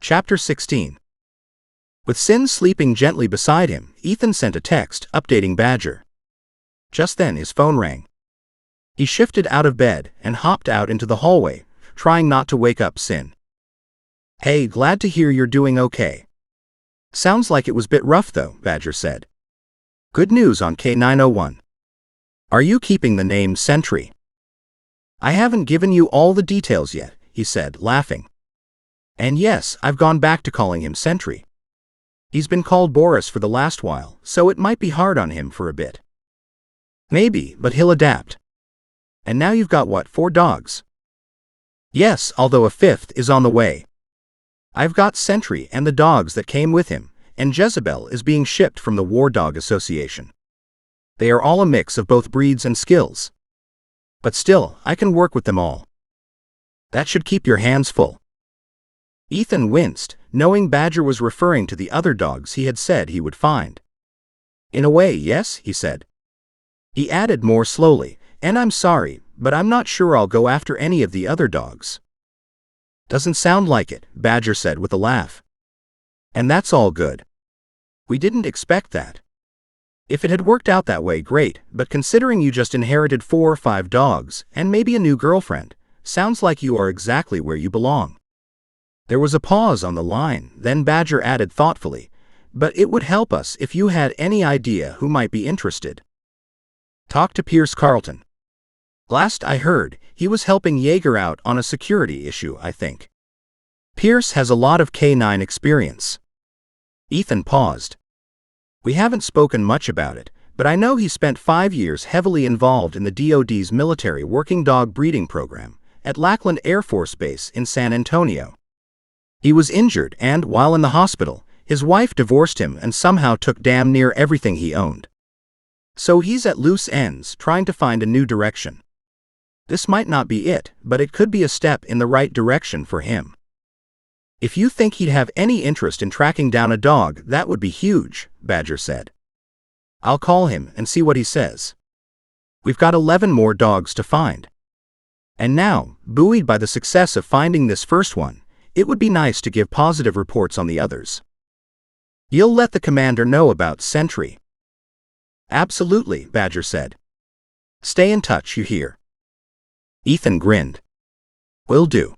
Chapter 16. With Sin sleeping gently beside him, Ethan sent a text updating Badger. Just then his phone rang. He shifted out of bed and hopped out into the hallway, trying not to wake up Sin. "Hey, glad to hear you're doing okay. Sounds like it was a bit rough though," Badger said. "Good news on K901. Are you keeping the name Sentry?" "I haven't given you all the details yet," he said, laughing. "And yes, I've gone back to calling him Sentry. He's been called Boris for the last while, so it might be hard on him for a bit. Maybe, but he'll adapt. And now you've got what, 4 dogs?" "Yes, although a 5th is on the way. I've got Sentry and the dogs that came with him, and Jezebel is being shipped from the War Dog Association. They are all a mix of both breeds and skills. But still, I can work with them all. That should keep your hands full." Ethan winced, knowing Badger was referring to the other dogs he had said he would find. "In a way, yes," he said. He added more slowly, "And I'm sorry, but I'm not sure I'll go after any of the other dogs." "Doesn't sound like it," Badger said with a laugh. "And that's all good. We didn't expect that. If it had worked out that way, great, but considering you just inherited 4 or 5 dogs, and maybe a new girlfriend, sounds like you are exactly where you belong." There was a pause on the line, then Badger added thoughtfully, "But it would help us if you had any idea who might be interested. Talk to Pierce Carlton. Last I heard, he was helping Yeager out on a security issue, I think. Pierce has a lot of K9 experience." Ethan paused. "We haven't spoken much about it, but I know he spent 5 years heavily involved in the DoD's military working dog breeding program at Lackland Air Force Base in San Antonio. He was injured and, while in the hospital, his wife divorced him and somehow took damn near everything he owned. So he's at loose ends, trying to find a new direction. This might not be it, but it could be a step in the right direction for him. If you think he'd have any interest in tracking down a dog, that would be huge," Badger said. "I'll call him and see what he says. We've got 11 more dogs to find. And now, buoyed by the success of finding this first one, it would be nice to give positive reports on the others. You'll let the commander know about Sentry?" "Absolutely," Badger said. "Stay in touch, you hear?" Ethan grinned. "Will do."